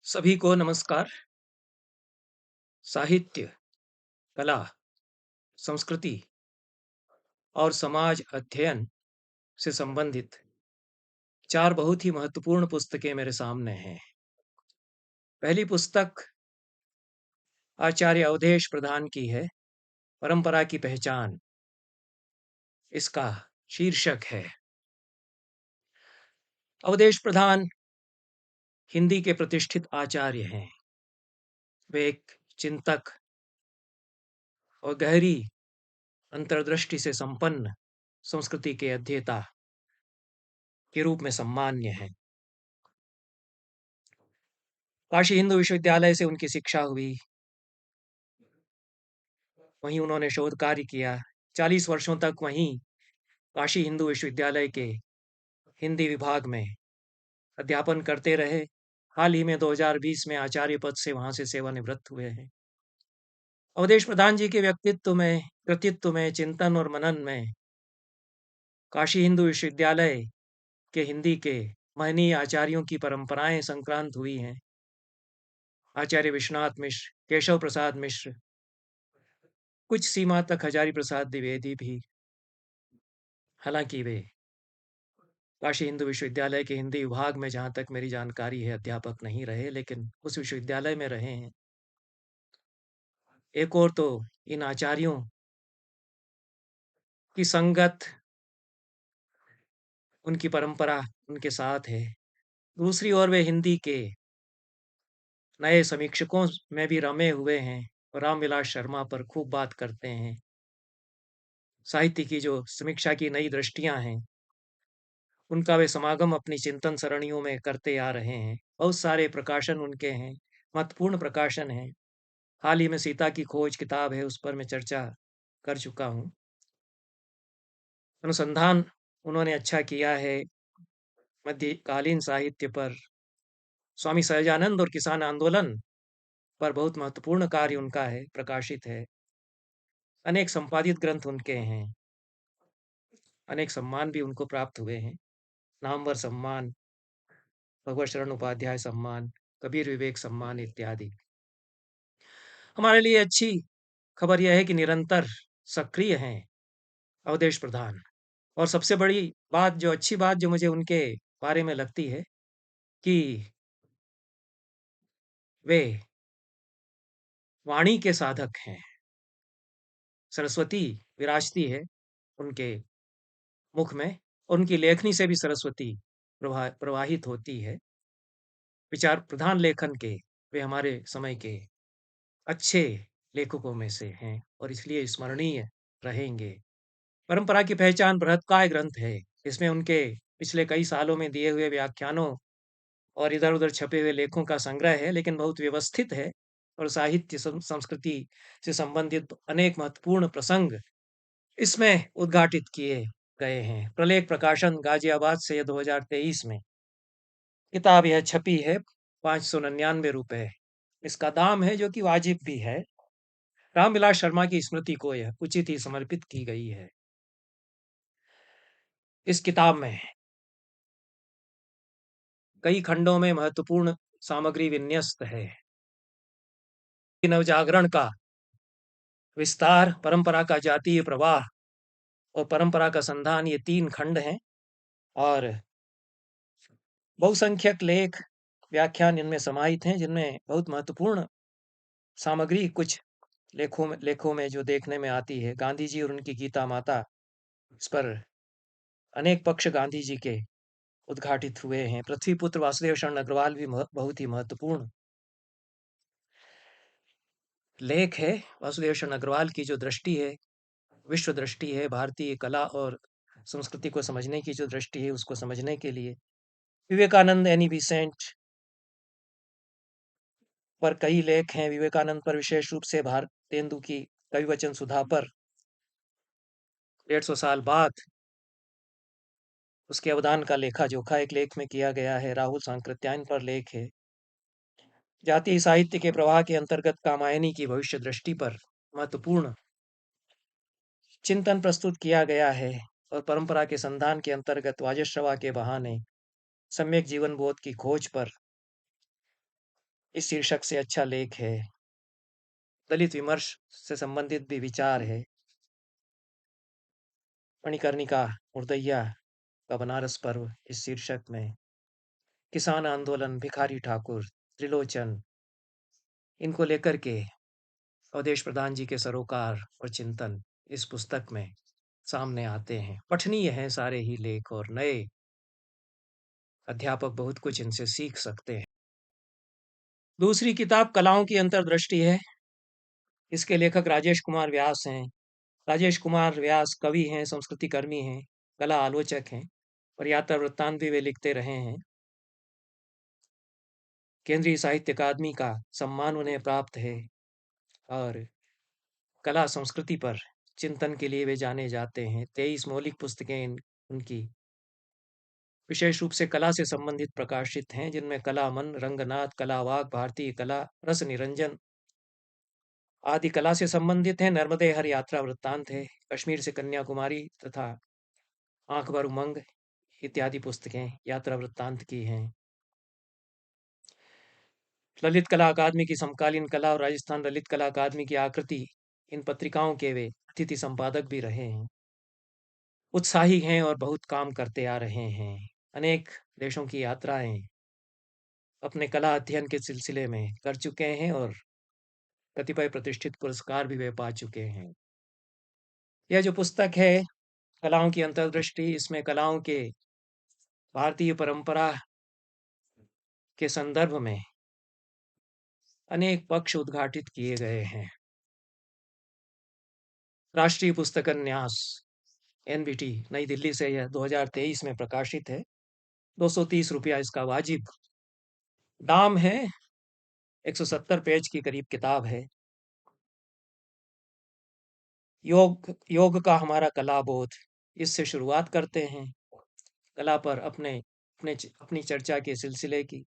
सभी को नमस्कार। साहित्य, कला, संस्कृति और समाज अध्ययन से संबंधित 4 बहुत ही महत्वपूर्ण पुस्तकें मेरे सामने हैं। पहली पुस्तक आचार्य अवधेश प्रधान की है, परंपरा की पहचान। इसका शीर्षक है। अवधेश प्रधान हिंदी के प्रतिष्ठित आचार्य हैं। वे एक चिंतक और गहरी अंतर्दृष्टि से संपन्न संस्कृति के अध्येता के रूप में सम्मान्य हैं। काशी हिंदू विश्वविद्यालय से उनकी शिक्षा हुई। वहीं उन्होंने शोध कार्य किया। 40 वर्षों तक वहीं काशी हिंदू विश्वविद्यालय के हिंदी विभाग में अध्यापन करते रहे। हाल ही में 2020 में आचार्य पद से वहां से सेवानिवृत्त हुए हैं। अवधेश प्रधान जी के व्यक्तित्व में, कृतित्व में, चिंतन और मनन में काशी हिंदू विश्वविद्यालय के हिंदी के महनीय आचार्यों की परंपराएं संक्रांत हुई हैं। आचार्य विश्वनाथ मिश्र, केशव प्रसाद मिश्र, कुछ सीमा तक हजारी प्रसाद द्विवेदी भी। हालांकि वे काशी हिंदू विश्वविद्यालय के हिंदी विभाग में, जहाँ तक मेरी जानकारी है, अध्यापक नहीं रहे, लेकिन उस विश्वविद्यालय में रहे हैं। एक और तो इन आचार्यों की संगत, उनकी परंपरा उनके साथ है। दूसरी ओर वे हिंदी के नए समीक्षकों में भी रमे हुए हैं और रामविलास शर्मा पर खूब बात करते हैं। साहित्य की जो समीक्षा की नई दृष्टियां हैं, उनका वे समागम अपनी चिंतन सरणियों में करते आ रहे हैं। बहुत सारे प्रकाशन उनके हैं, महत्वपूर्ण प्रकाशन हैं। हाल ही में सीता की खोज किताब है, उस पर मैं चर्चा कर चुका हूँ। अनुसंधान उन्होंने अच्छा किया है मध्यकालीन साहित्य पर। स्वामी सहजानंद और किसान आंदोलन पर बहुत महत्वपूर्ण कार्य उनका है, प्रकाशित है। अनेक संपादित ग्रंथ उनके हैं। अनेक सम्मान भी उनको प्राप्त हुए हैं। नामवर सम्मान, भगवत शरण उपाध्याय सम्मान, कबीर विवेक सम्मान इत्यादि। हमारे लिए अच्छी खबर यह है कि निरंतर सक्रिय हैं अवधेश प्रधान। और सबसे बड़ी बात, जो अच्छी बात जो मुझे उनके बारे में लगती है, कि वे वाणी के साधक हैं। सरस्वती विराजती है उनके मुख में। उनकी लेखनी से भी सरस्वती प्रवाहित होती है। विचार प्रधान लेखन के वे हमारे समय के अच्छे लेखकों में से हैं और इसलिए स्मरणीय रहेंगे। परंपरा की पहचान बृहत्काय ग्रंथ है। इसमें उनके पिछले कई सालों में दिए हुए व्याख्यानों और इधर-उधर छपे हुए लेखों का संग्रह है, लेकिन बहुत व्यवस्थित है। और साहित्य संस्कृति से संबंधित अनेक महत्वपूर्ण प्रसंग इसमें उद्घाटित किए गए हैं। प्रलेख प्रकाशन गाजियाबाद से 2023 में किताब यह छपी है। 599 रुपए इसका दाम है, जो कि वाजिब भी है। रामविलास शर्मा की स्मृति को यह उचित ही समर्पित की गई है। इस किताब में कई खंडों में महत्वपूर्ण सामग्री विन्यस्त है। नवजागरण का विस्तार, परंपरा का जातीय प्रवाह और परंपरा का संधान, ये 3 खंड हैं। और बहुसंख्यक लेख, व्याख्यान इनमें समाहित हैं, जिनमें बहुत महत्वपूर्ण सामग्री कुछ लेखों में जो देखने में आती है। गांधी जी और उनकी गीता माता, इस पर अनेक पक्ष गांधी जी के उद्घाटित हुए हैं। पृथ्वीपुत्र वासुदेव शरण अग्रवाल भी बहुत ही महत्वपूर्ण लेख है। वासुदेव शरण अग्रवाल की जो दृष्टि है, विश्व दृष्टि है, भारतीय कला और संस्कृति को समझने की जो दृष्टि है, उसको समझने के लिए विवेकानंद, एनी बिसेंट पर कई लेख हैं। विवेकानंद पर विशेष रूप से भारतेंदु की कविवचन सुधा पर 150 साल बाद उसके अवदान का लेखा जोखा एक लेख में किया गया है। राहुल सांकृत्यायन पर लेख है। जातीय साहित्य के प्रवाह के अंतर्गत कामायनी की भविष्य दृष्टि पर महत्वपूर्ण चिंतन प्रस्तुत किया गया है। और परंपरा के संधान के अंतर्गत वाजश्रवा के बहाने सम्यक जीवन बोध की खोज पर इस शीर्षक से अच्छा लेख है। दलित विमर्श से संबंधित भी विचार है। मणिकर्णिका मुर्दैया का बनारस पर्व इस शीर्षक में, किसान आंदोलन, भिखारी ठाकुर, त्रिलोचन, इनको लेकर के अवधेश प्रधान जी के सरोकार और चिंतन इस पुस्तक में सामने आते हैं। पठनीय हैं सारे ही लेख और नए अध्यापक बहुत कुछ इनसे सीख सकते हैं। दूसरी किताब कलाओं की अंतर्दृष्टि है। इसके लेखक राजेश कुमार व्यास हैं। राजेश कुमार व्यास कवि हैं, संस्कृति कर्मी हैं, कला आलोचक हैं और यात्रा वृत्तांत भी वे लिखते रहे हैं। केंद्रीय साहित्य अकादमी का सम्मान उन्हें प्राप्त है और कला संस्कृति पर चिंतन के लिए वे जाने जाते हैं। 23 मौलिक पुस्तकें उनकी विशेष रूप से कला से संबंधित प्रकाशित हैं, जिनमें कला मन, रंगनाथ, कला वाग, भारतीय कला, रस निरंजन आदि कला से संबंधित हैं। नर्मदे हर यात्रा वृत्तांत है, कश्मीर से कन्याकुमारी तथा आंख भर उमंग इत्यादि पुस्तकें यात्रा वृत्तांत की हैं। ललित कला अकादमी की समकालीन कला और राजस्थान ललित कला अकादमी की आकृति, इन पत्रिकाओं के वे अतिथि संपादक भी रहे हैं। उत्साही हैं और बहुत काम करते आ रहे हैं। अनेक देशों की यात्राएं अपने कला अध्ययन के सिलसिले में कर चुके हैं और कतिपय प्रतिष्ठित पुरस्कार भी वे पा चुके हैं। यह जो पुस्तक है कलाओं की अंतर्दृष्टि, इसमें कलाओं के भारतीय परंपरा के संदर्भ में अनेक पक्ष उद्घाटित किए गए हैं। राष्ट्रीय पुस्तकन्यास एनबीटी नई दिल्ली से यह 2023 में प्रकाशित है। 230 रुपया इसका वाजिब दाम है। 170 पेज की करीब किताब है। योग योग का हमारा कला बोध, इससे शुरुआत करते हैं। कला पर अपनी चर्चा के सिलसिले की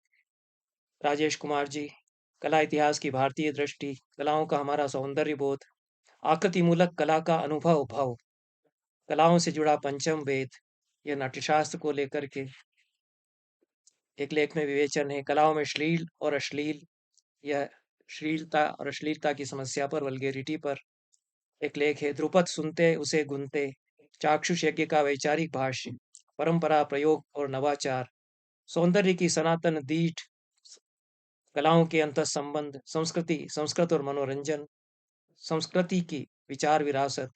राजेश कुमार जी, कला इतिहास की भारतीय दृष्टि, कलाओं का हमारा सौंदर्य बोध, आकृति मूलक कला का अनुभव भाव, कलाओं से जुड़ा पंचम वेद, यह नाट्यशास्त्र को लेकर के एक लेख में विवेचन है। कलाओं में श्लील और अश्लील, यह श्लीलता और अश्लीलता की समस्या पर, वल्गेरिटी पर एक लेख है। ध्रुपद सुनते उसे गुनते, चाक्षुष यज्ञ का वैचारिक भाष्य, परंपरा प्रयोग और नवाचार, सौंदर्य की सनातन दीठ, कलाओं के अंतर संबंध, संस्कृति, संस्कृत और मनोरंजन, संस्कृति की विचार विरासत,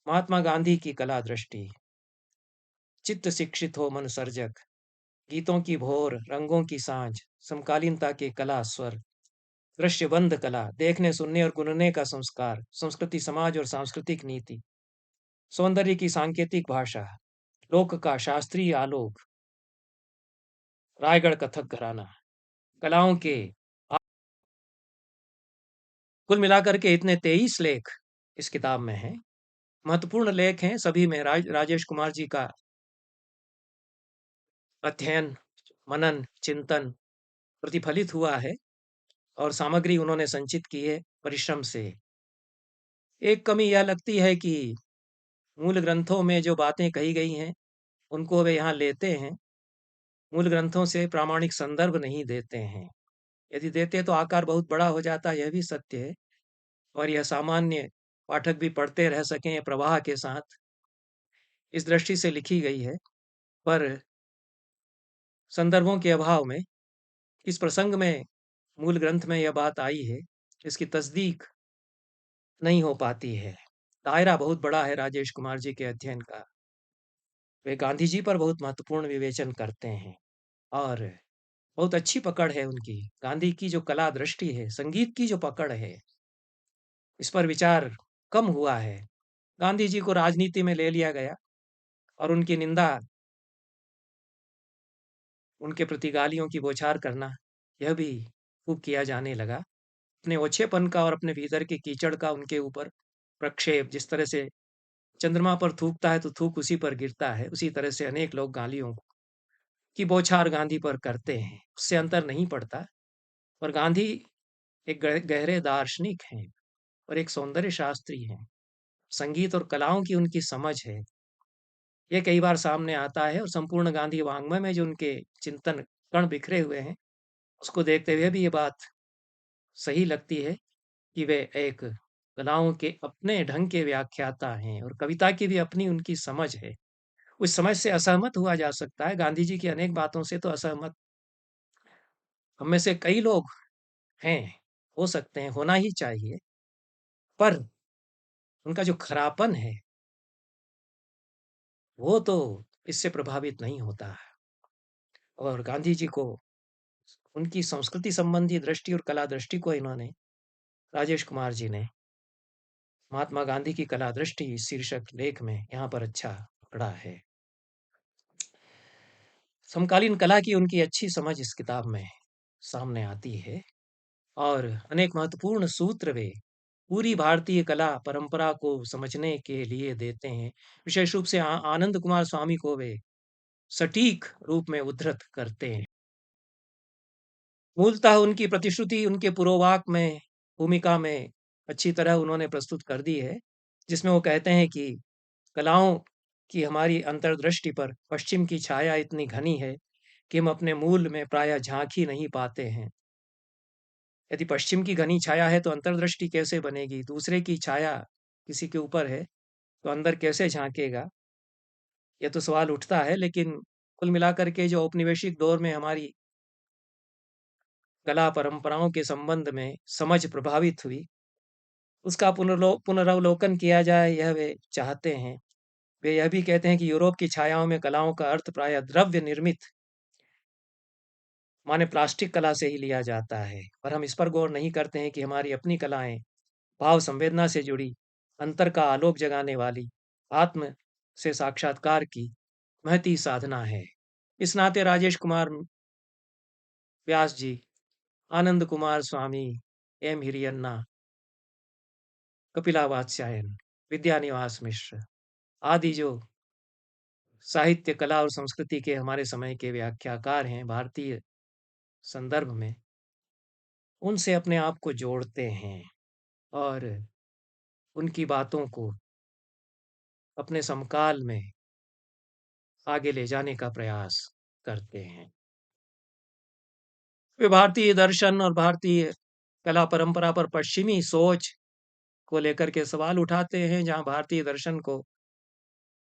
महात्मा गांधी की कला दृष्टि, चित्त शिक्षित हो मन सर्जक, गीतों की भोर, रंगों की सांझ, समकालीनता के कला स्वर, दृश्यबंध कला, देखने सुनने और गुनने का संस्कार, संस्कृति समाज और सांस्कृतिक नीति, सौंदर्य की सांकेतिक भाषा, लोक का शास्त्रीय आलोक, रायगढ़ कथक घराना, कलाओं के कुल मिलाकर के इतने 23 लेख इस किताब में हैं। महत्वपूर्ण लेख हैं सभी में। राजेश कुमार जी का अध्ययन, मनन, चिंतन प्रतिफलित हुआ है और सामग्री उन्होंने संचित की है परिश्रम से। एक कमी यह लगती है कि मूल ग्रंथों में जो बातें कही गई हैं उनको वे यहाँ लेते हैं, मूल ग्रंथों से प्रामाणिक संदर्भ नहीं देते हैं। यदि देते तो आकार बहुत बड़ा हो जाता, यह भी सत्य है, और यह सामान्य पाठक भी पढ़ते रह सकें प्रवाह के साथ, इस दृष्टि से लिखी गई है। पर संदर्भों के अभाव में इस प्रसंग में मूल ग्रंथ में यह बात आई है, इसकी तस्दीक नहीं हो पाती है। दायरा बहुत बड़ा है राजेश कुमार जी के अध्ययन का। वे गांधी जी पर बहुत महत्वपूर्ण विवेचन करते हैं और बहुत अच्छी पकड़ है उनकी। गांधी की जो कला दृष्टि है, संगीत की जो पकड़ है, इस पर विचार कम हुआ है। गांधी जी को राजनीति में ले लिया गया और उनकी निंदा, उनके प्रति गालियों की बौछार करना, यह भी खूब किया जाने लगा। अपने ओछेपन का और अपने भीतर के कीचड़ का उनके ऊपर प्रक्षेप, जिस तरह से चंद्रमा पर थूकता है तो थूक उसी पर गिरता है, उसी तरह से अनेक लोग गालियों की बौछार गांधी पर करते हैं। उससे अंतर नहीं पड़ता। और गांधी एक गहरे दार्शनिक हैं और एक सौंदर्य शास्त्री हैं। संगीत और कलाओं की उनकी समझ है, ये कई बार सामने आता है। और संपूर्ण गांधी वाङ्मय में जो उनके चिंतन कण बिखरे हुए हैं, उसको देखते हुए भी ये बात सही लगती है कि वे एक कलाओं के अपने ढंग के व्याख्याता हैं और कविता की भी अपनी उनकी समझ है। उस समझ से असहमत हुआ जा सकता है, गांधी जी की अनेक बातों से तो असहमत हम में से कई लोग हैं, हो सकते हैं, होना ही चाहिए, पर उनका जो खरापन है, वो तो इससे प्रभावित नहीं होता है। और गांधी जी को उनकी संस्कृति संबंधी दृष्टि और कला दृष्टि को इन्होंने राजेश कुमार जी ने महात्मा गांधी की कला दृष्टि शीर्षक लेख में यहाँ पर अच्छा पकड़ा है। समकालीन कला की उनकी अच्छी समझ इस किताब में सामने आती है और अनेक महत्वपूर्ण सूत्र वे पूरी भारतीय कला परंपरा को समझने के लिए देते हैं। विशेष रूप से आनंद कुमार स्वामी को वे सटीक रूप में उद्धृत करते हैं। मूलतः उनकी प्रतिश्रुति उनके पुरोवाक में भूमिका में अच्छी तरह उन्होंने प्रस्तुत कर दी है, जिसमें वो कहते हैं कि कलाओं की हमारी अंतर्दृष्टि पर पश्चिम की छाया इतनी घनी है कि हम अपने मूल में प्रायः झांक ही नहीं पाते हैं। यदि पश्चिम की घनी छाया है तो अंतर्दृष्टि कैसे बनेगी? दूसरे की छाया किसी के ऊपर है तो अंदर कैसे झांकेगा? यह तो सवाल उठता है, लेकिन कुल मिलाकर के जो औपनिवेशिक दौर में हमारी कला परंपराओं के संबंध में समझ प्रभावित हुई, उसका पुनरावलोकन किया जाए, यह वे चाहते हैं। वे यह भी कहते हैं कि यूरोप की छायाओं में कलाओं का अर्थ प्रायः द्रव्य निर्मित माने प्लास्टिक कला से ही लिया जाता है, पर हम इस पर गौर नहीं करते हैं कि हमारी अपनी कलाएं भाव संवेदना से जुड़ी, अंतर का आलोक जगाने वाली, आत्म से साक्षात्कार की महती साधना है। इस नाते राजेश कुमार व्यास जी, आनंद कुमार स्वामी, एम हिरियन्ना, कपिला वात्स्यायन, विद्यानिवास मिश्र आदि जो साहित्य, कला और संस्कृति के हमारे समय के व्याख्याकार हैं भारतीय संदर्भ में, उनसे अपने आप को जोड़ते हैं और उनकी बातों को अपने समकाल में आगे ले जाने का प्रयास करते हैं। वे भारतीय दर्शन और भारतीय कला परंपरा पर पश्चिमी सोच को लेकर के सवाल उठाते हैं, जहाँ भारतीय दर्शन को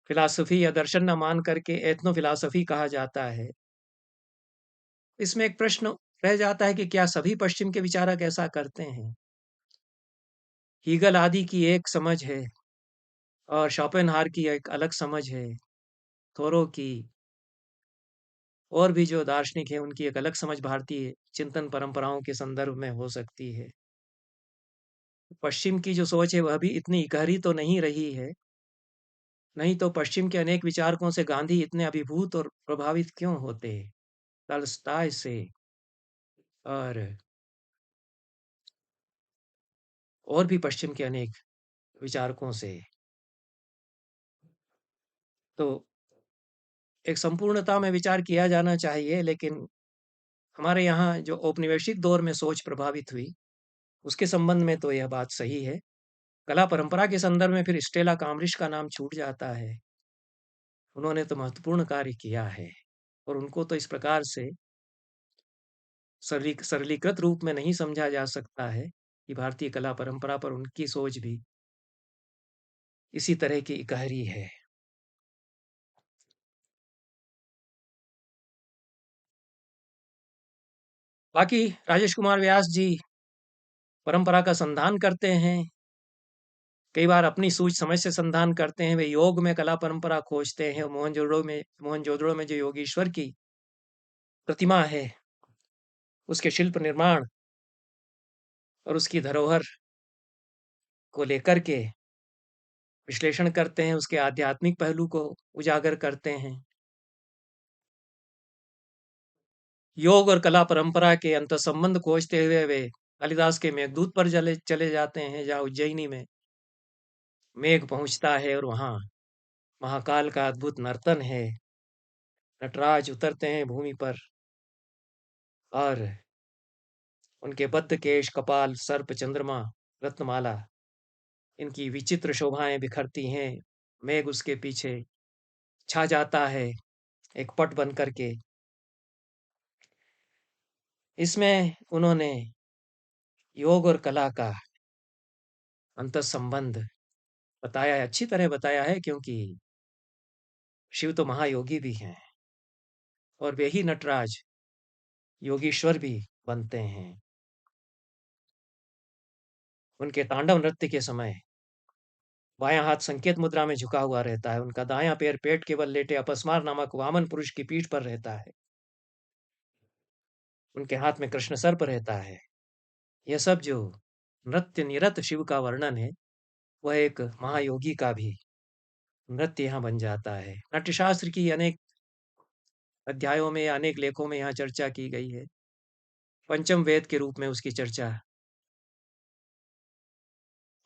फिलॉसफी या दर्शन न मान करके एथनो फिलॉसफी कहा जाता है। इसमें एक प्रश्न रह जाता है कि क्या सभी पश्चिम के विचारक ऐसा करते हैं? हीगल आदि की एक समझ है और शोपेनहावर की एक अलग समझ है, थोरो की और भी जो दार्शनिक हैं उनकी एक अलग समझ भारतीय चिंतन परंपराओं के संदर्भ में हो सकती है। पश्चिम की जो सोच है वह भी इतनी गहरी तो नहीं रही है, नहीं तो पश्चिम के अनेक विचारकों से गांधी इतने अभिभूत और प्रभावित क्यों होते? टॉल्स्टॉय से और भी पश्चिम के अनेक विचारकों से। तो एक संपूर्णता में विचार किया जाना चाहिए, लेकिन हमारे यहाँ जो औपनिवेशिक दौर में सोच प्रभावित हुई, उसके संबंध में तो यह बात सही है। कला परंपरा के संदर्भ में फिर स्टेला काम्ब्रिज का नाम छूट जाता है। उन्होंने तो महत्वपूर्ण कार्य किया है और उनको तो इस प्रकार से सरलीकृत रूप में नहीं समझा जा सकता है कि भारतीय कला परंपरा पर उनकी सोच भी इसी तरह की गहरी है। बाकी राजेश कुमार व्यास जी परंपरा का संधान करते हैं, कई बार अपनी सूझ समझ से संधान करते हैं। वे योग में कला परंपरा खोजते हैं। मोहनजोदड़ो में जो योगीश्वर की प्रतिमा है, उसके शिल्प निर्माण और उसकी धरोहर को लेकर के विश्लेषण करते हैं, उसके आध्यात्मिक पहलू को उजागर करते हैं। योग और कला परंपरा के अंतर्संबंध खोजते हुए वे कालिदास के मेघदूत पर चले चले जाते हैं, जहाँ उज्जैनी में मेघ पहुंचता है और वहां महाकाल का अद्भुत नर्तन है। नटराज उतरते हैं भूमि पर और उनके बद्ध केश, कपाल, सर्प, चंद्रमा, रत्नमाला, इनकी विचित्र शोभाएं बिखरती हैं। मेघ उसके पीछे छा जाता है एक पट बन करके। इसमें उन्होंने योग और कला का अंतर्संबंध बताया है, अच्छी तरह बताया है, क्योंकि शिव तो महायोगी भी हैं और वे ही नटराज योगीश्वर भी बनते हैं। उनके तांडव नृत्य के समय बायां हाथ संकेत मुद्रा में झुका हुआ रहता है, उनका दायां पैर पेट के बल लेटे अपस्मार नामक वामन पुरुष की पीठ पर रहता है, उनके हाथ में कृष्ण सर्प रहता है। यह सब जो नृत्य निरत शिव का वर्णन है, वह एक महायोगी का भी नृत्य यहाँ बन जाता है। नाट्यशास्त्र की अनेक अध्यायों में, अनेक लेखों में यहाँ चर्चा की गई है। पंचम वेद के रूप में उसकी चर्चा।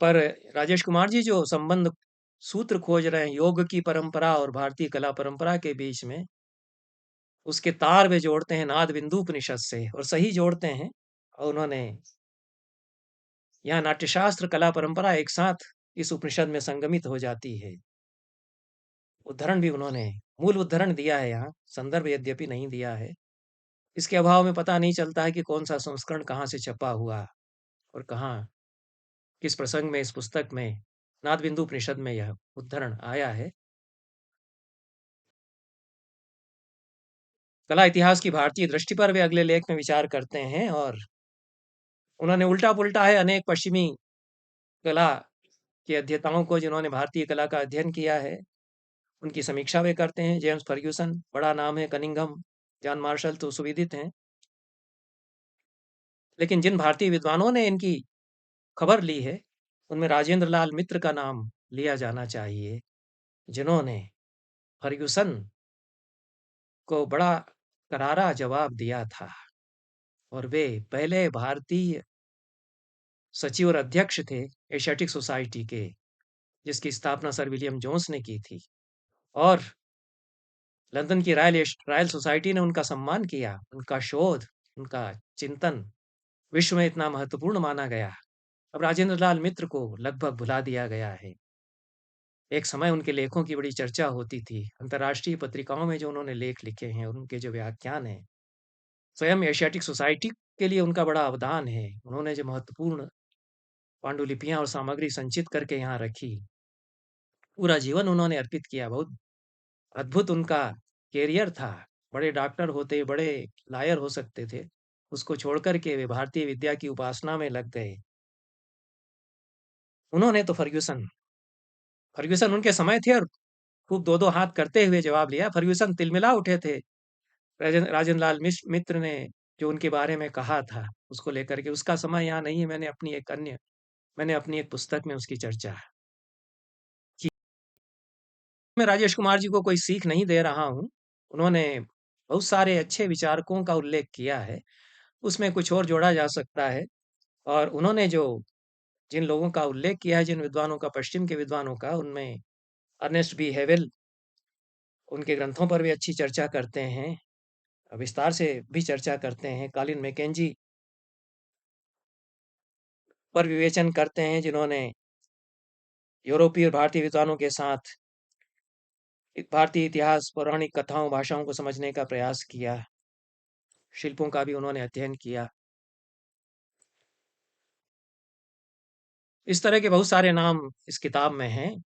पर राजेश कुमार जी जो संबंध सूत्र खोज रहे हैं योग की परंपरा और भारतीय कला परंपरा के बीच में, उसके तार वे जोड़ते हैं नाद बिंदु उपनिषद से, और सही जोड़ते हैं। और उन्होंने यहाँ नाट्यशास्त्र कला परंपरा एक साथ इस उपनिषद में संगमित हो जाती है। उद्धरण भी उन्होंने मूल उद्धरण दिया है, यहाँ संदर्भ यद्यपि नहीं दिया है। इसके अभाव में पता नहीं चलता है कि कौन सा संस्करण कहाँ से छपा हुआ और कहाँ किस प्रसंग में इस पुस्तक में नाद बिंदु उपनिषद में यह उद्धरण आया है। कला इतिहास की भारतीय दृष्टि पर वे अगले लेख में विचार करते हैं, और उन्होंने उल्टा पुल्टा है अनेक पश्चिमी कला के अध्येताओं को जिन्होंने भारतीय कला का अध्ययन किया है, उनकी समीक्षा वे करते हैं। जेम्स फर्ग्यूसन बड़ा नाम है, कनिंघम, जॉन मार्शल तो सुविदित हैं, लेकिन जिन भारतीय विद्वानों ने इनकी खबर ली है, उनमें राजेंद्र लाल मित्र का नाम लिया जाना चाहिए, जिन्होंने फर्ग्यूसन को बड़ा करारा जवाब दिया था, और वे पहले भारतीय सचिव और अध्यक्ष थे एशियाटिक सोसाइटी के, जिसकी स्थापना सर विलियम जोन्स ने की थी। और लंदन की रॉयल सोसाइटी ने उनका सम्मान किया। उनका शोध, उनका चिंतन विश्व में इतना महत्वपूर्ण माना गया। अब राजेंद्र लाल मित्र को लगभग भुला दिया गया है। एक समय उनके लेखों की बड़ी चर्चा होती थी, अंतर्राष्ट्रीय पत्रिकाओं में जो उन्होंने लेख लिखे हैं और उनके जो व्याख्यान हैं, स्वयं एशियाटिक सोसाइटी के लिए उनका बड़ा अवदान है। उन्होंने जो महत्वपूर्ण पांडुलिपियां और सामग्री संचित करके यहाँ रखी, पूरा जीवन उन्होंने अर्पित किया। बहुत अद्भुत उनका कैरियर था। बड़े डॉक्टर होते, बड़े लॉयर हो सकते थे, उसको छोड़कर के वे भारतीय विद्या की उपासना में लग गए। उन्होंने तो फर्ग्यूसन फर्ग्यूसन उनके समय थे और खूब दो दो हाथ करते हुए जवाब लिया। फर्ग्यूसन तिलमिला उठे थे राजेंद्र लाल मित्र ने जो उनके बारे में कहा था, उसको लेकर के। उसका समय यहाँ नहीं है, मैंने अपनी एक पुस्तक में उसकी चर्चा की। मैं राजेश कुमार जी को कोई सीख नहीं दे रहा हूँ। उन्होंने बहुत सारे अच्छे विचारकों का उल्लेख किया है, उसमें कुछ और जोड़ा जा सकता है। और उन्होंने जो जिन लोगों का उल्लेख किया है, जिन विद्वानों का, पश्चिम के विद्वानों का, उनमें अर्नेस्ट बी हेवेल, उनके ग्रंथों पर भी अच्छी चर्चा करते हैं, विस्तार से भी चर्चा करते हैं। कॉलिन मैकेंजी पर विवेचन करते हैं, जिन्होंने यूरोपीय और भारतीय विद्वानों के साथ भारतीय इतिहास, पौराणिक कथाओं, भाषाओं को समझने का प्रयास किया। शिल्पों का भी उन्होंने अध्ययन किया। इस तरह के बहुत सारे नाम इस किताब में हैं।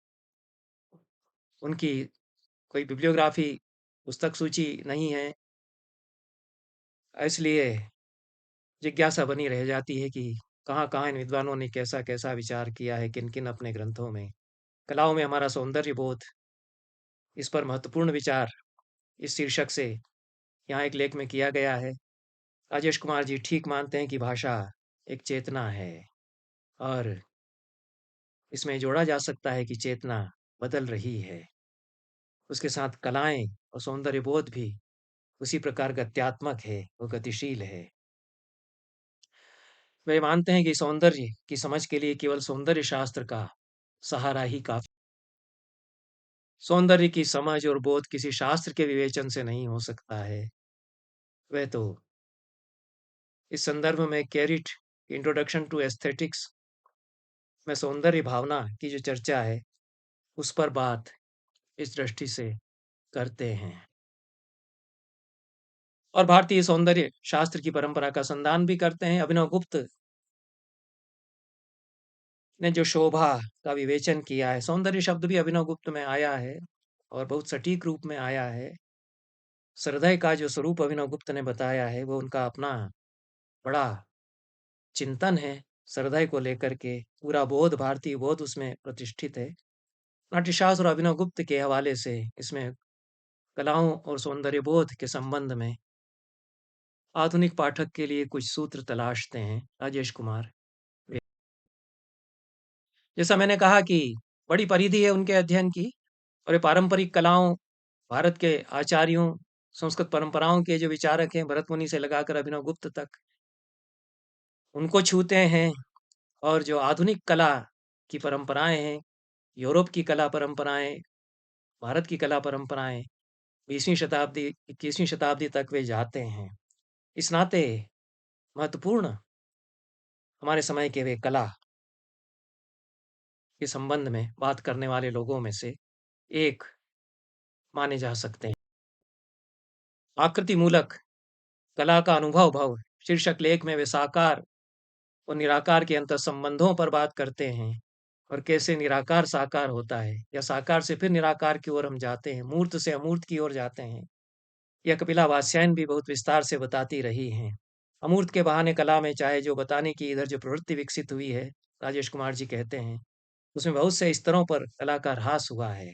उनकी कोई बिब्लियोग्राफी, पुस्तक सूची नहीं है, इसलिए जिज्ञासा बनी रह जाती है कि कहाँ-कहाँ इन विद्वानों ने कैसा-कैसा विचार किया है, किन-किन अपने ग्रंथों में। कलाओं में हमारा सौंदर्य बोध, इस पर महत्वपूर्ण विचार इस शीर्षक से यहाँ एक लेख में किया गया है। राजेश कुमार जी ठीक मानते हैं कि भाषा एक चेतना है, और इसमें जोड़ा जा सकता है कि चेतना बदल रही है। उसके साथ कलाएँ और सौंदर्य बोध भी उसी प्रकार गत्यात्मक है, वो गतिशील है। वे मानते हैं कि सौंदर्य की समझ के लिए केवल सौंदर्य शास्त्र का सहारा ही काफ़ी। सौंदर्य की समझ और बोध किसी शास्त्र के विवेचन से नहीं हो सकता है। वह तो इस संदर्भ में कैरिट इंट्रोडक्शन टू एस्थेटिक्स में सौंदर्य भावना की जो चर्चा है, उस पर बात इस दृष्टि से करते हैं। और भारतीय सौंदर्य शास्त्र की परंपरा का संधान भी करते हैं। अभिनव गुप्त ने जो शोभा का विवेचन किया है, सौंदर्य शब्द भी अभिनवगुप्त में आया है और बहुत सटीक रूप में आया है। हृदय का जो स्वरूप अभिनवगुप्त ने बताया है, वो उनका अपना बड़ा चिंतन है। हृदय को लेकर के पूरा बोध, भारतीय बोध उसमें प्रतिष्ठित है। नाट्यशास्त्र और अभिनवगुप्त के हवाले से इसमें कलाओं और सौंदर्य बोध के संबंध में आधुनिक पाठक के लिए कुछ सूत्र तलाशते हैं राजेश कुमार। जैसा मैंने कहा कि बड़ी परिधि है उनके अध्ययन की और ये पारंपरिक कलाओं, भारत के आचार्यों, संस्कृत परंपराओं के जो विचारक हैं, भरत मुनि से लगाकर अभिनवगुप्त तक, उनको छूते हैं। और जो आधुनिक कला की परंपराएं हैं, यूरोप की कला परंपराएं, भारत की कला परंपराएं, 20वीं शताब्दी, 21वीं शताब्दी तक वे जाते हैं। इस नाते महत्वपूर्ण हमारे समय के वे कला के संबंध में बात करने वाले लोगों में से एक माने जा सकते हैं। आकृति मूलक कला का अनुभव भव शीर्षक लेख में वे साकार और निराकार के अंतर संबंधों पर बात करते हैं और कैसे निराकार साकार होता है या साकार से फिर निराकार की ओर हम जाते हैं, मूर्त से अमूर्त की ओर जाते हैं। यह कपिला वात्स्यायन भी बहुत विस्तार से बताती रही हैं। अमूर्त के बहाने कला में चाहे जो बताने की इधर जो प्रवृत्ति विकसित हुई है, राजेश कुमार जी कहते हैं, उसमें बहुत से स्तरों पर कला का ह्रास हुआ है।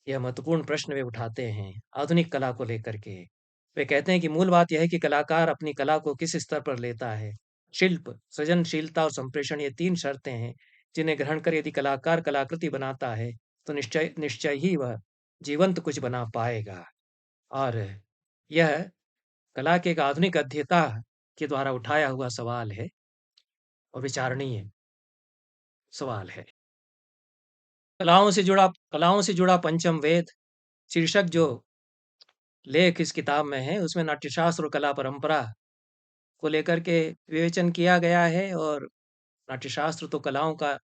यह महत्वपूर्ण प्रश्न वे उठाते हैं आधुनिक कला को लेकर के। वे कहते हैं कि मूल बात यह है कि कलाकार अपनी कला को किस स्तर पर लेता है। शिल्प, सृजनशीलता और संप्रेषण, ये 3 शर्तें हैं जिन्हें ग्रहण कर यदि कलाकार कलाकृति बनाता है तो निश्चय निश्चय ही वह जीवंत कुछ बना पाएगा। और यह कला के एक आधुनिक अध्येता के द्वारा उठाया हुआ सवाल है और विचारणीय सवाल है। कलाओं से जुड़ा पंचम वेद शीर्षक जो लेख इस किताब में है, उसमें नाट्यशास्त्र और कला परंपरा को लेकर के विवेचन किया गया है। और नाट्यशास्त्र तो कलाओं का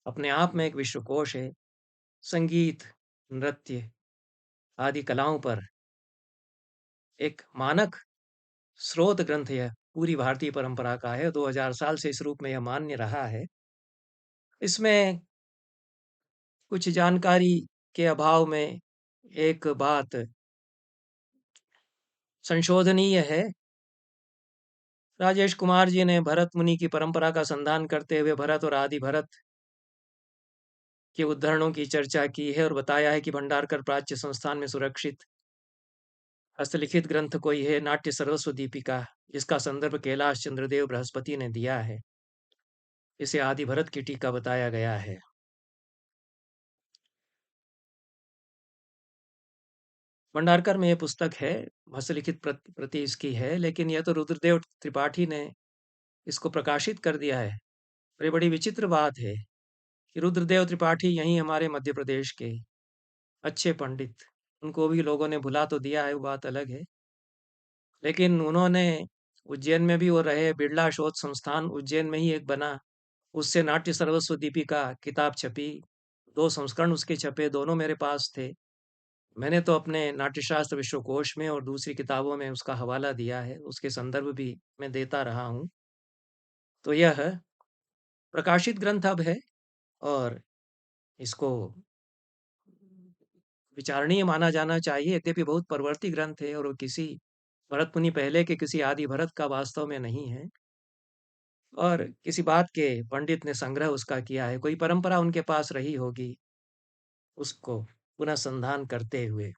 अपने आप में एक विश्वकोश है। संगीत, नृत्य आदि कलाओं पर एक मानक स्रोत ग्रंथ यह पूरी भारतीय परंपरा का है। 2000 साल से इस रूप में यह मान्य रहा है। इसमें कुछ जानकारी के अभाव में एक बात संशोधनीय है। राजेश कुमार जी ने भरत मुनि की परंपरा का संधान करते हुए भरत और आदि भरत के उद्धरणों की चर्चा की है और बताया है कि भंडारकर प्राच्य संस्थान में सुरक्षित हस्तलिखित ग्रंथ कोई है, नाट्य सर्वस्व दीपिका, जिसका संदर्भ कैलाश चंद्रदेव बृहस्पति ने दिया है। इसे आदि भरत की टीका बताया गया है। भंडारकर में यह पुस्तक है, हस्तलिखित प्रति इसकी है, लेकिन यह तो रुद्रदेव त्रिपाठी ने इसको प्रकाशित कर दिया है। और ये बड़ी विचित्र बात है कि रुद्रदेव त्रिपाठी यहीं हमारे मध्य प्रदेश के अच्छे पंडित, उनको भी लोगों ने भुला तो दिया है, वो बात अलग है। लेकिन उन्होंने उज्जैन में भी वो रहे, बिड़ला शोध संस्थान उज्जैन में ही एक बना, उससे नाट्य सर्वस्व दीपिका किताब छपी, 2 संस्करण उसके छपे, दोनों मेरे पास थे। मैंने तो अपने नाट्यशास्त्र विश्वकोश में और दूसरी किताबों में उसका हवाला दिया है, उसके संदर्भ भी मैं देता रहा हूँ। तो यह प्रकाशित ग्रंथ अब है और इसको विचारणीय माना जाना चाहिए। यद्यपि बहुत परवर्ती ग्रंथ है और वो किसी भरत मुनि पहले के किसी आदि भरत का वास्तव में नहीं है और किसी बात के पंडित ने संग्रह उसका किया है। कोई परंपरा उनके पास रही होगी, उसको पुनः संधान करते हुए।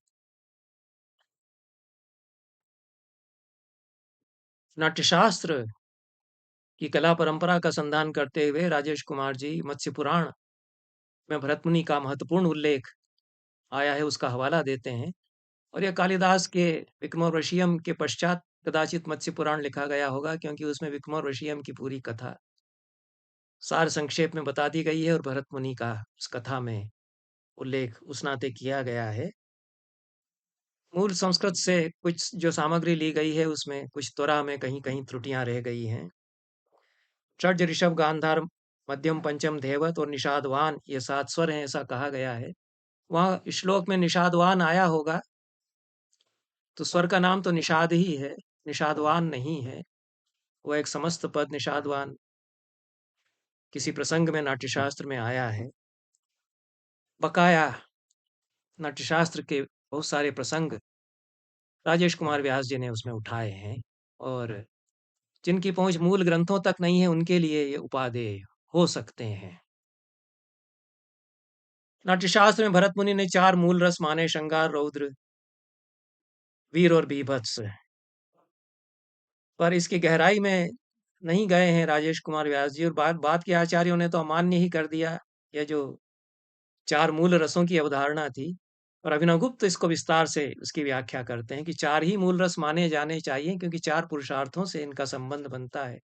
नाट्यशास्त्र की कला परंपरा का संधान करते हुए राजेश कुमार जी मत्स्य पुराण में भरत मुनि का महत्वपूर्ण उल्लेख आया है, उसका हवाला देते हैं। और यह कालिदास के विक्रमोर्वशीयम के पश्चात कदाचित मत्स्य पुराण लिखा गया होगा, क्योंकि उसमें विक्रमोर्वशीयम की पूरी कथा सार संक्षेप में बता दी गई है और भरत मुनि का उस कथा में उल्लेख उस नाते किया गया है। मूल संस्कृत से कुछ जो सामग्री ली गई है, उसमें कुछ त्वरा में कहीं-कहीं त्रुटियां रह गई हैं। षड्ज, ऋषभ, गांधार, मध्यम, पंचम, धैवत और निषादवान, ये 7 स्वर हैं, ऐसा कहा गया है। वहाँ श्लोक में निषादवान आया होगा, तो स्वर का नाम तो निषाद ही है, निषादवान नहीं है। वो एक समस्त पद निषादवान किसी प्रसंग में नाट्यशास्त्र में आया है। बकाया नाट्यशास्त्र के बहुत सारे प्रसंग राजेश कुमार व्यास जी ने उसमें उठाए हैं और जिनकी पहुँच मूल ग्रंथों तक नहीं है, उनके लिए ये उपादेय हो सकते हैं। नाट्यशास्त्र में भरत मुनि ने 4 मूल रस माने श्रृंगार, रौद्र, वीर और बीभत्स। पर इसकी गहराई में नहीं गए हैं राजेश कुमार व्यास जी और बाद के आचार्यों ने तो अमान्य ही कर दिया। यह जो 4 मूल रसों की अवधारणा थी और अभिनवगुप्त इसको विस्तार से उसकी व्याख्या करते हैं कि 4 ही मूल रस माने जाने चाहिए क्योंकि 4 पुरुषार्थों से इनका संबंध बनता है।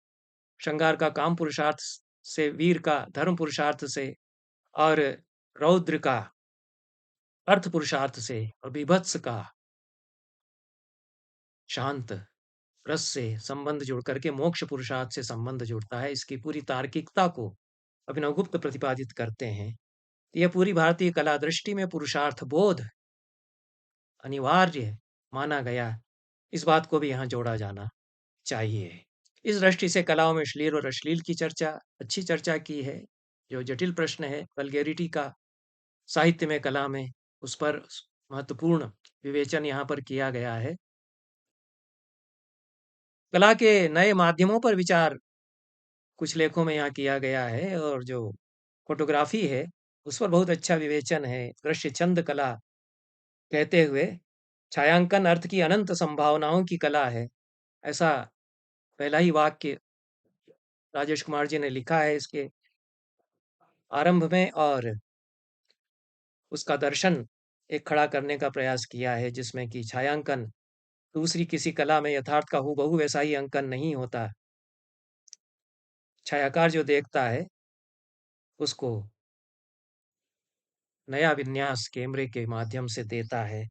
श्रृंगार का काम पुरुषार्थ से, वीर का धर्म पुरुषार्थ से और रौद्र का अर्थ पुरुषार्थ से और बीभत्स का शांत रस से संबंध जुड़ करके मोक्ष पुरुषार्थ से संबंध जुड़ता है। इसकी पूरी तार्किकता को अभिनवगुप्त प्रतिपादित करते हैं। यह पूरी भारतीय कला दृष्टि में पुरुषार्थ बोध अनिवार्य माना गया। इस बात को भी यहाँ जोड़ा जाना चाहिए। इस दृष्टि से कलाओं में श्लील और अश्लील की चर्चा अच्छी चर्चा की है। जो जटिल प्रश्न है वल्गैरिटी का साहित्य में, कला में, उस पर महत्वपूर्ण विवेचन यहाँ पर किया गया है। कला के नए माध्यमों पर विचार कुछ लेखों में यहाँ किया गया है और जो फ़ोटोग्राफ़ी है, उस पर बहुत अच्छा विवेचन है। दृश्य छंद कला कहते हुए छायांकन अर्थ की अनंत संभावनाओं की कला है। ऐसा पहला ही वाक्य राजेश कुमार जी ने लिखा है इसके आरंभ में और उसका दर्शन एक खड़ा करने का प्रयास किया है जिसमें कि छायांकन दूसरी किसी कला में यथार्थ का हूबहू वैसा ही अंकन नहीं होता। छायाकार जो देखता है उसको नया विन्यास कैमरे के माध्यम से देता है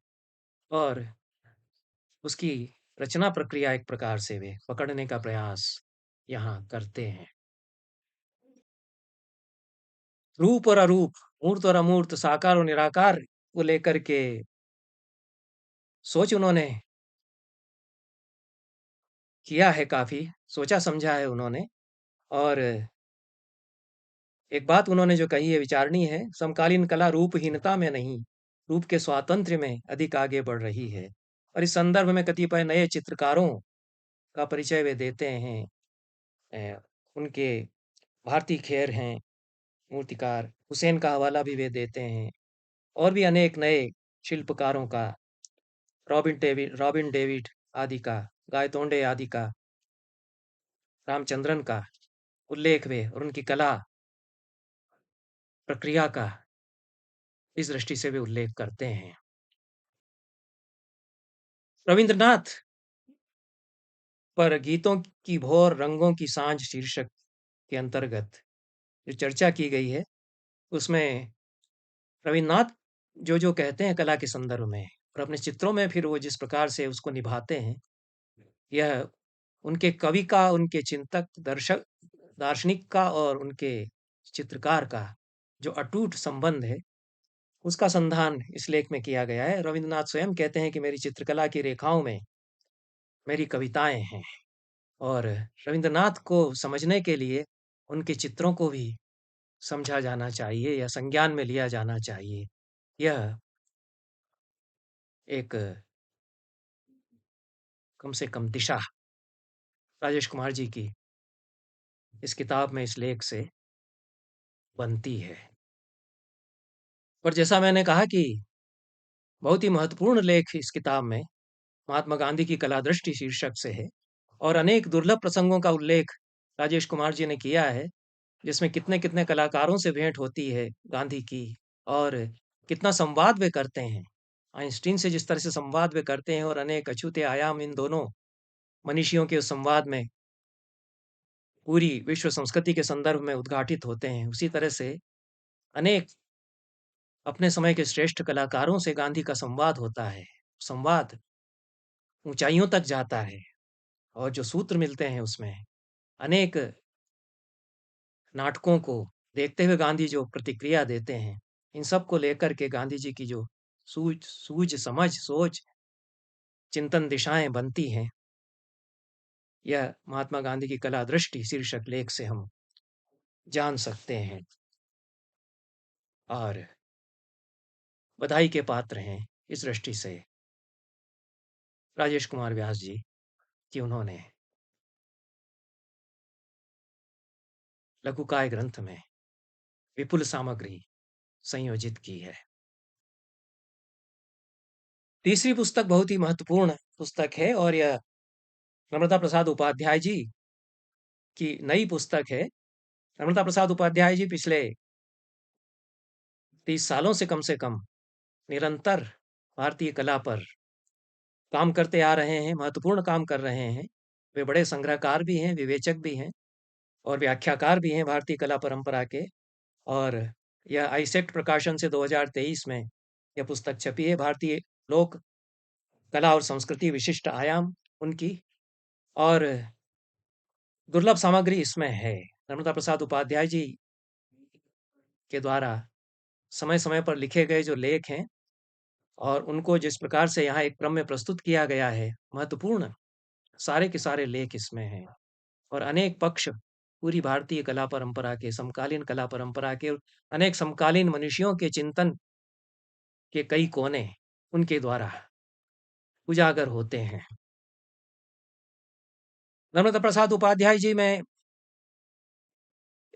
और उसकी रचना प्रक्रिया एक प्रकार से वे पकड़ने का प्रयास यहाँ करते हैं। रूप और अरूप, मूर्त और अमूर्त, साकार और निराकार को लेकर के सोच उन्होंने किया है, काफ़ी सोचा समझा है उन्होंने और एक बात उन्होंने जो कही है विचारणीय है, समकालीन कला रूपहीनता में नहीं, रूप के स्वातंत्र्य में अधिक आगे बढ़ रही है और इस संदर्भ में कतिपय नए चित्रकारों का परिचय वे देते हैं। उनके भारती खेर हैं मूर्तिकार, हुसैन का हवाला भी वे देते हैं और भी अनेक नए शिल्पकारों का, रॉबिन डेविड आदि का, गायतोंडे आदि का, रामचंद्रन का उल्लेख वे और उनकी कला प्रक्रिया का इस दृष्टि से वे उल्लेख करते हैं। रवींद्रनाथ पर गीतों की भोर रंगों की सांझ शीर्षक के अंतर्गत जो चर्चा की गई है, उसमें रवीन्द्रनाथ जो कहते हैं कला के संदर्भ में और अपने चित्रों में फिर वो जिस प्रकार से उसको निभाते हैं, यह उनके कवि का, उनके चिंतक, दर्शक दार्शनिक का और उनके चित्रकार का जो अटूट संबंध है, उसका संधान इस लेख में किया गया है। रवीन्द्रनाथ स्वयं कहते हैं कि मेरी चित्रकला की रेखाओं में मेरी कविताएँ हैं और रवीन्द्रनाथ को समझने के लिए उनके चित्रों को भी समझा जाना चाहिए या संज्ञान में लिया जाना चाहिए। यह एक कम से कम दिशा राजेश कुमार जी की इस किताब में, इस लेख से बनती है। और जैसा मैंने कहा कि बहुत ही महत्वपूर्ण लेख इस किताब में महात्मा गांधी की कला दृष्टि शीर्षक से है और अनेक दुर्लभ प्रसंगों का उल्लेख राजेश कुमार जी ने किया है, जिसमें कितने-कितने कलाकारों से भेंट होती है गांधी की और कितना संवाद वे करते हैं। आइंस्टीन से जिस तरह से संवाद वे करते हैं और अनेक अछूते आयाम इन दोनों मनीषियों के उस संवाद में पूरी विश्व संस्कृति के संदर्भ में उद्घाटित होते हैं। उसी तरह से अनेक अपने समय के श्रेष्ठ कलाकारों से गांधी का संवाद होता है। संवाद ऊँचाइयों तक जाता है और जो सूत्र मिलते हैं उसमें, अनेक नाटकों को देखते हुए गांधी जो प्रतिक्रिया देते हैं, इन सब को लेकर के गांधी जी की जो सूझ, समझ, सोच, चिंतन दिशाएँ बनती हैं, यह महात्मा गांधी की कला दृष्टि शीर्षक लेख से हम जान सकते हैं और बधाई के पात्र हैं इस दृष्टि से राजेश कुमार व्यास जी कि उन्होंने लघुकाय ग्रंथ में विपुल सामग्री संयोजित की है। तीसरी पुस्तक बहुत ही महत्वपूर्ण पुस्तक है और यह नम्रता प्रसाद उपाध्याय जी की नई पुस्तक है। नम्रता प्रसाद उपाध्याय जी पिछले 30 सालों से कम निरंतर भारतीय कला पर काम करते आ रहे हैं, महत्वपूर्ण काम कर रहे हैं। वे बड़े संग्रहकार भी हैं, विवेचक भी हैं और व्याख्याकार भी हैं भारतीय कला परंपरा के। और यह आइसेक्ट प्रकाशन से 2023 में यह पुस्तक छपी है, भारतीय लोक कला और संस्कृति विशिष्ट आयाम उनकी। और दुर्लभ सामग्री इसमें है। नर्मदा प्रसाद उपाध्याय जी के द्वारा समय-समय पर लिखे गए जो लेख हैं और उनको जिस प्रकार से यहाँ एक क्रम में प्रस्तुत किया गया है, महत्वपूर्ण सारे के सारे लेख इसमें हैं। और अनेक पक्ष पूरी भारतीय कला परंपरा के, समकालीन कला परंपरा के, अनेक समकालीन मनुष्यों के चिंतन के कई कोने उनके द्वारा उजागर होते हैं। नर्मदा प्रसाद उपाध्याय जी में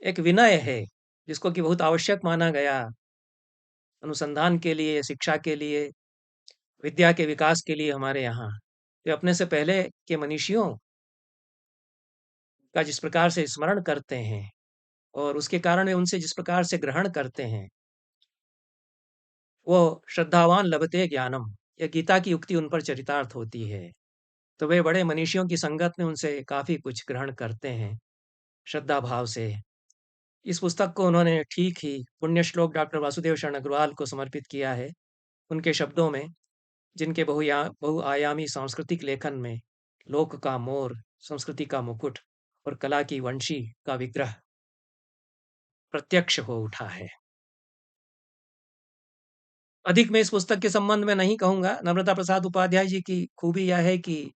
एक विनय है, जिसको कि बहुत आवश्यक माना गया अनुसंधान के लिए, शिक्षा के लिए, विद्या के विकास के लिए हमारे यहाँ। वे अपने से पहले के मनीषियों का जिस प्रकार से स्मरण करते हैं और उसके कारण वे उनसे जिस प्रकार से ग्रहण करते हैं, वो श्रद्धावान लभते ज्ञानम, यह गीता की उक्ति उन पर चरितार्थ होती है। तो वे बड़े मनीषियों की संगत में उनसे काफ़ी कुछ ग्रहण करते हैं, श्रद्धा भाव से। इस पुस्तक को उन्होंने ठीक ही पुण्य श्लोक डॉक्टर वासुदेव शरण अग्रवाल को समर्पित किया है। उनके शब्दों में, जिनके बहुआयामी सांस्कृतिक लेखन में लोक का मोर, संस्कृति का मुकुट और कला की वंशी का विग्रह प्रत्यक्ष हो उठा है। अधिक मैं इस पुस्तक के संबंध में नहीं कहूँगा। नम्रता प्रसाद उपाध्याय जी की खूबी यह है कि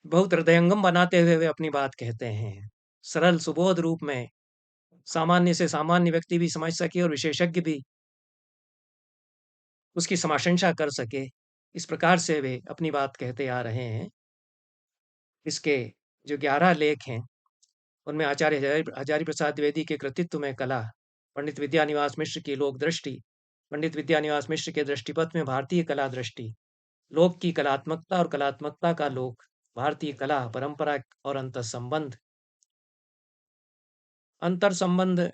बहुत हृदयंगम बनाते हुए वे अपनी बात कहते हैं। सरल सुबोध रूप में सामान्य से सामान्य व्यक्ति भी समझ सके और विशेषज्ञ भी उसकी समाशंसा कर सके, इस प्रकार से वे अपनी बात कहते आ रहे हैं। इसके जो 11 लेख हैं, उनमें आचार्य हजारी प्रसाद द्विवेदी के कृतित्व में कला, पंडित विद्यानिवास मिश्र की लोक दृष्टि, पंडित विद्यानिवास मिश्र के दृष्टिपथ में भारतीय कला दृष्टि, लोक की कलात्मकता और कलात्मकता का लोक, भारतीय कला परंपरा और अंतर्संबंध। अंतर्संबंध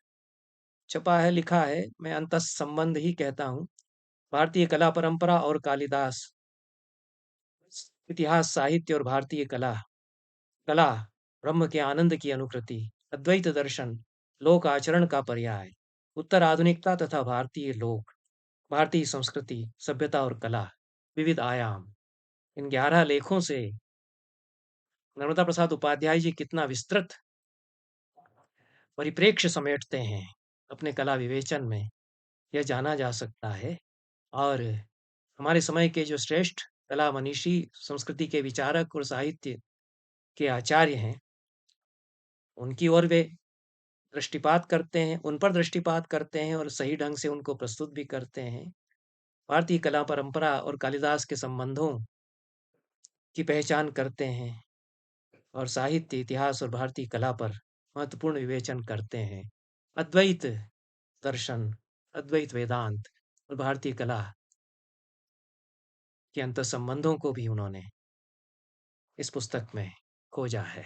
छपा है, लिखा है, मैं अंतःसंबंध ही कहता हूँ। भारतीय कला परंपरा और कालिदास, इतिहास, साहित्य और भारतीय कला, कला ब्रह्म के आनंद की अनुकृति, अद्वैत दर्शन, लोक आचरण का पर्याय, उत्तर आधुनिकता तथा भारतीय लोक, भारतीय संस्कृति, सभ्यता और कला, विविध आयाम। इन 11 लेखों से नर्मदा प्रसाद उपाध्याय जी कितना विस्तृत परिप्रेक्ष्य समेटते हैं अपने कला विवेचन में, यह जाना जा सकता है। और हमारे समय के जो श्रेष्ठ कला मनीषी, संस्कृति के विचारक और साहित्य के आचार्य हैं, उनकी ओर वे दृष्टिपात करते हैं, उन पर दृष्टिपात करते हैं और सही ढंग से उनको प्रस्तुत भी करते हैं। भारतीय कला परंपरा और कालिदास के संबंधों की पहचान करते हैं और साहित्य, इतिहास और भारतीय कला पर महत्वपूर्ण विवेचन करते हैं। अद्वैत दर्शन, अद्वैत वेदांत और भारतीय कला के अंतर्संबंधों को भी उन्होंने इस पुस्तक में खोजा है।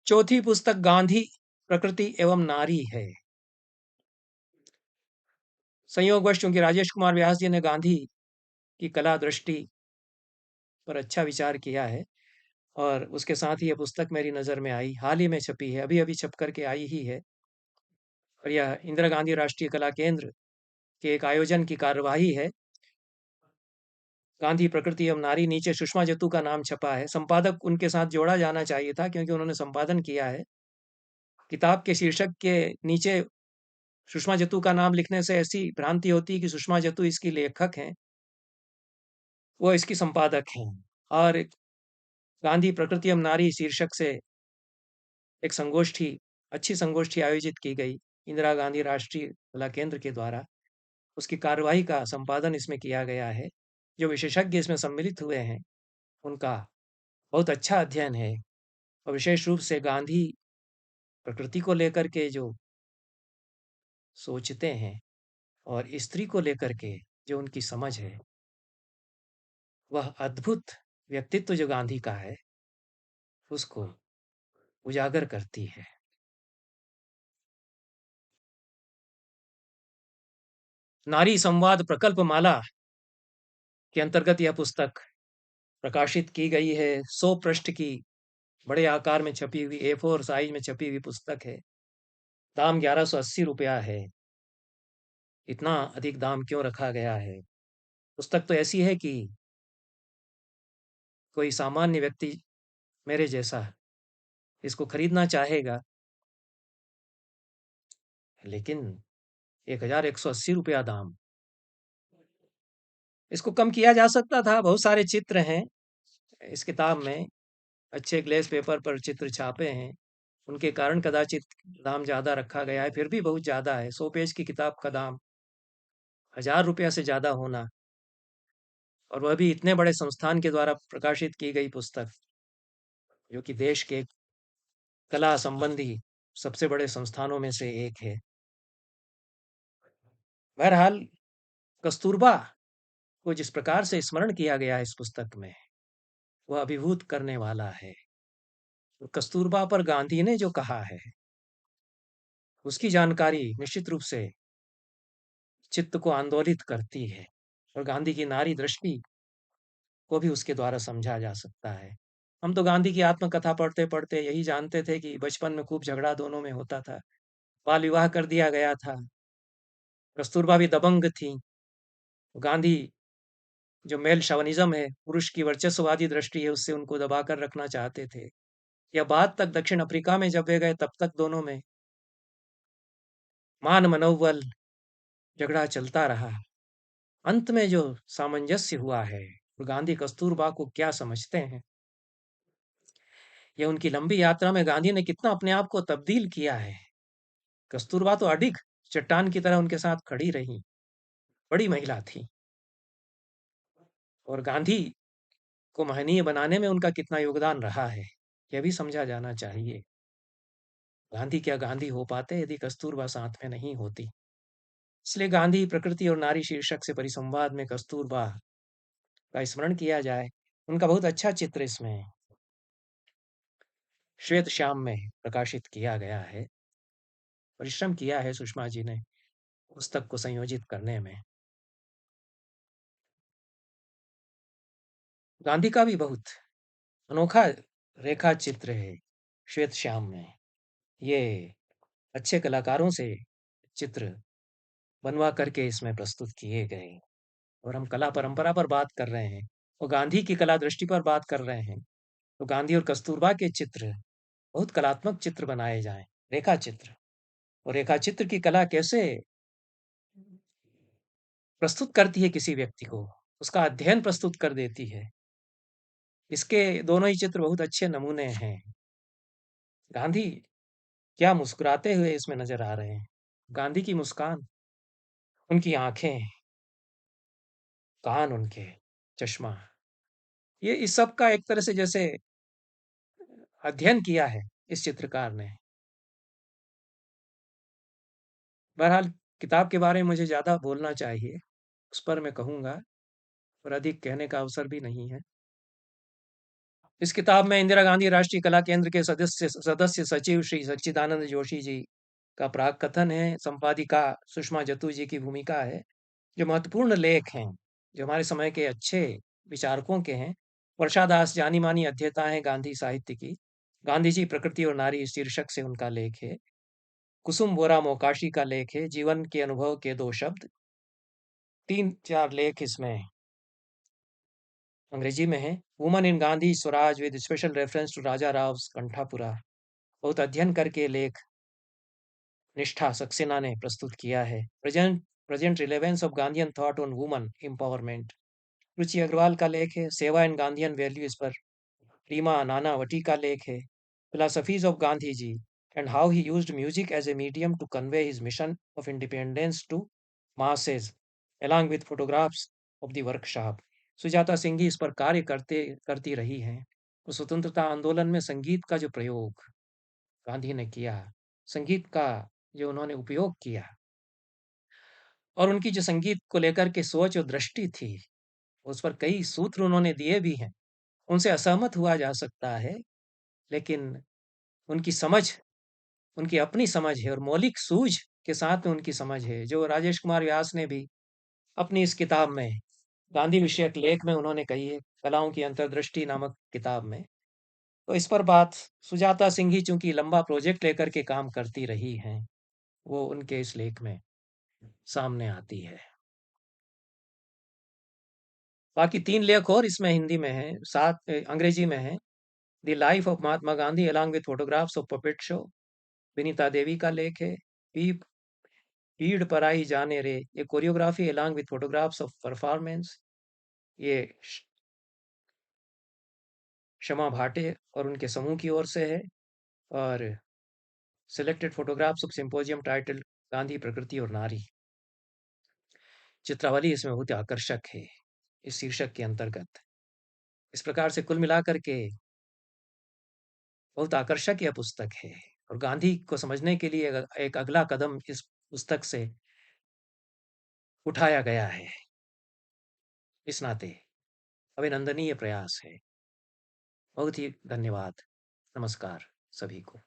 चौथी पुस्तक गांधी, प्रकृति एवं नारी है। संयोगवश चूंकि राजेश कुमार व्यास जी ने गांधी की कला दृष्टि पर अच्छा विचार किया है और उसके साथ ही यह पुस्तक मेरी नज़र में आई, हाल ही में छपी है, अभी-अभी छप कर के आई ही है। और यह इंदिरा गांधी राष्ट्रीय कला केंद्र के एक आयोजन की कार्यवाही है। गांधी, प्रकृति एवं नारी, नीचे सुषमा जत्तू का नाम छपा है। संपादक उनके साथ जोड़ा जाना चाहिए था क्योंकि उन्होंने संपादन किया है। किताब के शीर्षक के नीचे सुषमा जत्तू का नाम लिखने से ऐसी भ्रांति होती है कि सुषमा जत्तू इसकी लेखक हैं, वो इसकी संपादक हैं। और गांधी प्रकृति एवं नारी शीर्षक से एक संगोष्ठी, अच्छी संगोष्ठी आयोजित की गई इंदिरा गांधी राष्ट्रीय कला केंद्र के द्वारा। उसकी कार्यवाही का संपादन इसमें किया गया है। जो विशेषज्ञ इसमें सम्मिलित हुए हैं उनका बहुत अच्छा अध्ययन है, और विशेष रूप से गांधी प्रकृति को लेकर के जो सोचते हैं और स्त्री को लेकर के जो उनकी समझ है, वह अद्भुत व्यक्तित्व जो गांधी का है उसको उजागर करती है। नारी संवाद प्रकल्प माला के अंतर्गत यह पुस्तक प्रकाशित की गई है। 100 पृष्ठ की बड़े आकार में छपी हुई A4 साइज में छपी हुई पुस्तक है। दाम 1180 रुपया है। इतना अधिक दाम क्यों रखा गया है? पुस्तक तो ऐसी है कि कोई सामान्य व्यक्ति मेरे जैसा इसको खरीदना चाहेगा, लेकिन 1180 रुपया दाम। इसको कम किया जा सकता था। बहुत सारे चित्र हैं इस किताब में, अच्छे ग्लेस पेपर पर चित्र छापे हैं, उनके कारण कदाचित दाम ज़्यादा रखा गया है। फिर भी बहुत ज़्यादा है। 100 पेज की किताब का दाम 1000 रुपया से ज़्यादा होना, और वह भी इतने बड़े संस्थान के द्वारा प्रकाशित की गई पुस्तक, जो कि देश के कला संबंधी सबसे बड़े संस्थानों में से एक है। बहरहाल, कस्तूरबा को जिस प्रकार से स्मरण किया गया है इस पुस्तक में, वह अभिभूत करने वाला है। तो कस्तूरबा पर गांधी ने जो कहा है, उसकी जानकारी निश्चित रूप से चित्त को आंदोलित करती है, और गांधी की नारी दृष्टि को भी उसके द्वारा समझा जा सकता है। हम तो गांधी की आत्मकथा पढ़ते पढ़ते यही जानते थे कि बचपन में खूब झगड़ा दोनों में होता था, बाल विवाह कर दिया गया था, कस्तूरबा भी दबंग थी। गांधी जो मेल शॉविनिज्म है, पुरुष की वर्चस्ववादी दृष्टि है, उससे उनको दबाकर रखना चाहते थे। यह बात तक दक्षिण अफ्रीका में जब वे गए, तब तक दोनों में मान मनोबल झगड़ा चलता रहा। अंत में जो सामंजस्य हुआ है, तो गांधी कस्तूरबा को क्या समझते हैं, यह उनकी लंबी यात्रा में गांधी ने कितना अपने आप को तब्दील किया है। कस्तूरबा तो अडिग चट्टान की तरह उनके साथ खड़ी रही, बड़ी महिला थी, और गांधी को महनीय बनाने में उनका कितना योगदान रहा है, यह भी समझा जाना चाहिए। गांधी क्या गांधी हो पाते यदि कस्तूरबा साथ में नहीं होती। इसलिए गांधी प्रकृति और नारी शीर्षक से परिसंवाद में कस्तूरबा का स्मरण किया जाए। उनका बहुत अच्छा चित्र इसमें श्वेत श्याम में प्रकाशित किया गया है। परिश्रम किया है सुषमा जी ने पुस्तक को संयोजित करने में। गांधी का भी बहुत अनोखा रेखा चित्र है श्वेत श्याम में। ये अच्छे कलाकारों से चित्र बनवा करके इसमें प्रस्तुत किए गए, और हम कला परंपरा पर बात कर रहे हैं और गांधी की कला दृष्टि पर बात कर रहे हैं। तो गांधी और कस्तूरबा के चित्र, बहुत कलात्मक चित्र बनाए जाएं, रेखा चित्र। और रेखा चित्र की कला कैसे प्रस्तुत करती है किसी व्यक्ति को, उसका अध्ययन प्रस्तुत कर देती है। इसके दोनों ही चित्र बहुत अच्छे नमूने हैं। गांधी क्या मुस्कुराते हुए इसमें नजर आ रहे हैं। गांधी की मुस्कान, उनकी आंखें, कान उनके, चश्मा, ये इस सब का एक तरह से जैसे अध्ययन किया है इस चित्रकार ने। बहरहाल, किताब के बारे में मुझे ज़्यादा बोलना चाहिए, उस पर मैं कहूँगा, और अधिक कहने का अवसर भी नहीं है। इस किताब में इंदिरा गांधी राष्ट्रीय कला केंद्र के सदस्य सदस्य सचिव श्री सच्चिदानंद जोशी जी का प्राक कथन है। संपादिका सुषमा जतू जी की भूमिका है। जो महत्वपूर्ण लेख हैं, जो हमारे समय के अच्छे विचारकों के हैं, वर्षा दास जानी मानी अध्येता हैं गांधी साहित्य की। गांधी जी प्रकृति और नारी शीर्षक से उनका लेख है। कुसुम बोरा मोकाशी का लेख है, जीवन के अनुभव के दो शब्द। 3-4 लेख इसमें अंग्रेजी में है। Woman in Gandhi Swaraj with special reference to Raja Rao Kanthapura, बहुत अध्ययन करके लेख निष्ठा सक्सेना ने प्रस्तुत किया है। Present present relevance of Gandhian thought on woman empowerment, Ruchi Agarwal का लेख है। सेवा एंड गांधीयन वैल्यूज पर रीमा नानावटी का लेख है, philosophies of Gandhi ji and how he used music as a medium to convey his mission of independence to masses along with photographs of the workshop। Sujata Singh ji इस पर कार्य करती रही हैं। तो स्वतंत्रता आंदोलन में संगीत का जो प्रयोग गांधी ने किया, संगीत का जो उन्होंने उपयोग किया, और उनकी जो संगीत को लेकर के सोच और दृष्टि थी, उस पर कई सूत्र उन्होंने दिए भी हैं। उनसे असहमत हुआ जा सकता है, लेकिन उनकी समझ, उनकी अपनी समझ है और मौलिक सूझ के साथ में उनकी समझ है, जो राजेश कुमार व्यास ने भी अपनी इस किताब में, गांधी विषयक लेख में उन्होंने कही है, कलाओं की अंतर्दृष्टि नामक किताब में। तो इस पर बात सुजाता सिंह ही चूंकि लंबा प्रोजेक्ट लेकर के काम करती रही हैं, वो उनके इस लेख में सामने आती है। बाकी 3 लेख और इसमें हिंदी में हैं, 7 अंग्रेजी में हैं। The life of Mahatma Gandhi along with photographs of puppet show, Vinita Devi का लेख है। पी पीढ़ पर आई जाने रे, ये choreography along with photographs of performance, ये शमा भाटे और उनके समूह की ओर से है। और selected photographs of symposium title Gandhi प्रकृति और नारी, चित्रावली इसमें बहुत आकर्षक है इस शीर्षक के अंतर्गत। इस प्रकार से कुल मिलाकर के बहुत आकर्षक यह पुस्तक है, और गांधी को समझने के लिए एक अगला कदम इस पुस्तक से उठाया गया है। इस नाते अभिनंदनीय प्रयास है। बहुत ही धन्यवाद। नमस्कार सभी को।